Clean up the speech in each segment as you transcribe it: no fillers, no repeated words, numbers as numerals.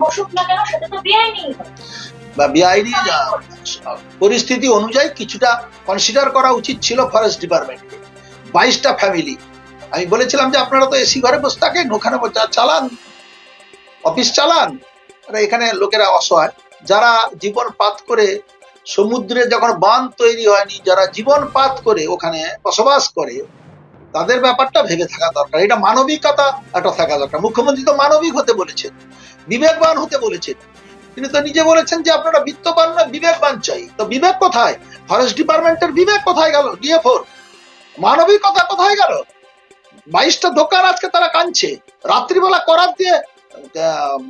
বসুক না কেন সেটা তো বেআইনি বা বেআইনি পরিস্থিতি অনুযায়ী কিছুটা কনসিডার করা উচিত ছিল ফরেস্ট ডিপার্টমেন্টকে। 22টা ফ্যামিলি, আমি বলেছিলাম যে আপনারা তো এসি ঘরে বসে থাকেন, ওখানে চালান, অফিস চালান। এখানে লোকেরা অসহায়, যারা জীবনপাত করে সমুদ্রে যখন বাঁধ তৈরি হয়নি, যারা জীবনপাত করে ওখানে বসবাস করে, তাদের ব্যাপারটা ভেবে থাকা দরকার। এটা মানবিকতা একটা থাকা দরকার। মুখ্যমন্ত্রী তো মানবিক হতে বলেছেন, বিবেকবান হতে বলেছেন। তিনি তো নিজে বলেছেন যে আপনারা বিত্তবান না, বিবেকবান চাই। তো বিবেক কোথায়? ফরেস্ট ডিপার্টমেন্টের বিবেক কোথায় গেল? ডিএফওর মানবিকতা কোথায় গেল? 22টা দোকান আজকে তারা কাঁদছে, রাত্রিবেলা করাত দিয়ে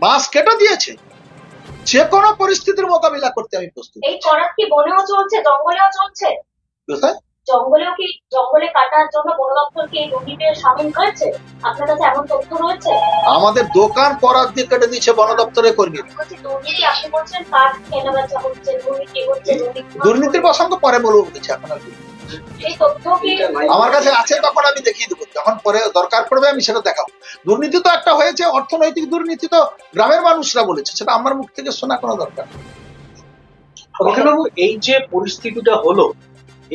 বাঁশ কেটে দিয়েছে। যে কোনো পরিস্থিতির মোকাবিলা করতে আমি প্রস্তুত। এই করাত কি বনেও চলছে, জঙ্গলেও চলছে? কোথায়? জঙ্গলে কাটার জন্য বন দপ্তর কি এই দুর্নীতিতে শামিল হয়েছে? আপনার কাছে এমন তথ্য রয়েছে? আমাদের দোকান করাত দিয়ে কেটে দিচ্ছে বন দপ্তরের কর্মী। দুর্নীতি আপনি বলছেন, কাঠ কেনাবেচা হচ্ছে, দুর্নীতি হচ্ছে। দুর্নীতির প্রসঙ্গ পরে বলবো বলেছে, এখন আর এই তথ্য কি আমার কাছে আছে, তখন আমি দেখিয়ে দেবো। যখন পরে দরকার পড়বে আমি সেটা দেখাবো। দুর্নীতি তো একটা হয়েছে, অর্থনৈতিক দুর্নীতি তো গ্রামের মানুষরা বলেছে, সেটা আমার মুখ থেকে শোনা কোনো দরকার। বাবু, এই যে পরিস্থিতিটা হলো,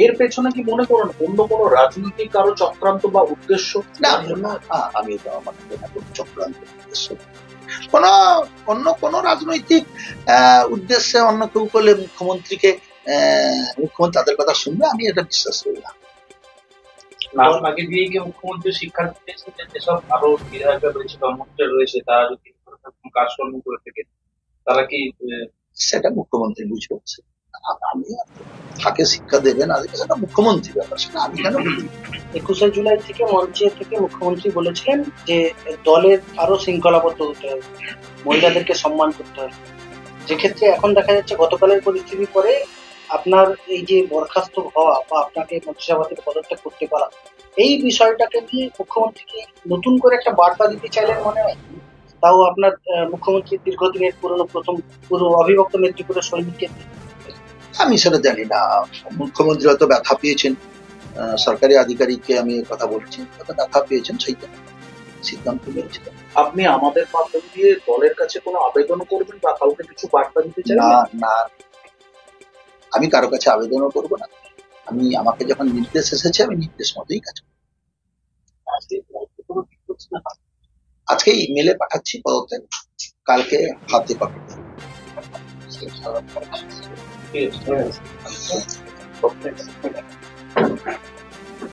এর পেছনে কি মনে করেন অন্য কোনো রাজনৈতিক কারো চক্রান্ত বা উদ্দেশ্য? না, আমি তো আমার চক্রান্ত উদ্দেশ্য অন্য কোন রাজনৈতিক উদ্দেশ্যে অন্য কেউ করলে মুখ্যমন্ত্রী তাদের কথা শুনবে, আমি এটা বিশ্বাস করি না। আগে দিয়ে কি মুখ্যমন্ত্রী শিক্ষা দিয়েছেন যে যেসব আরো বিধায়করা রয়েছে বা মন্ত্রী রয়েছে, তারা যদি কাজকর্ম করে থাকে, তারা কি সেটা মুখ্যমন্ত্রী বুঝবে। আমি তাকে শিক্ষা দেবেন, সেটা মুখ্যমন্ত্রী ব্যাপার, সেটা আমি কেন? 21শে জুলাই থেকে মঞ্চে থেকে মুখ্যমন্ত্রী বলেছিলেন যে দলের আরো শৃঙ্খলাবদ্ধ হতে হবে, মহিলাদেরকে সম্মান করতে হবে। যে ক্ষেত্রে এখন দেখা যাচ্ছে গতকালের পরিস্থিতি পরে আপনার এই যে বরখাস্ত হওয়া বা আপনাকে মন্ত্রিসভা থেকে পদত্যাগ করতে পারা, এই বিষয়টাকে নিয়ে মুখ্যমন্ত্রী কি নতুন করে একটা বার্তা দিতে চাইলেন মনে হয়? তাও আপনার মুখ্যমন্ত্রীর দীর্ঘদিনের পুরো অবিভক্ত মেদিনীপুরের সৈনিককে। আমি সেটা জানি না, মুখ্যমন্ত্রী হয়তো ব্যথা পেয়েছেন, সরকারি আধিকারিককে আমি কথা বলছি, ব্যথা পেয়েছেন, সেই সিদ্ধান্ত নিয়েছিলেন। আপনি আমাদের মাধ্যম দিয়ে দলের কাছে কোনো আবেদন করবেন বা কাউকে কিছু বার্তা দিতে চান? না, আমি কারো কাছে আবেদনও করবো না। আমাকে যখন নির্দেশ এসেছে, আমি নির্দেশ মতোই কাজ করব। আজকে ইমেলে পাঠাচ্ছি পদত্যাগ, কালকে হাতে কপি। ঠিক আছে।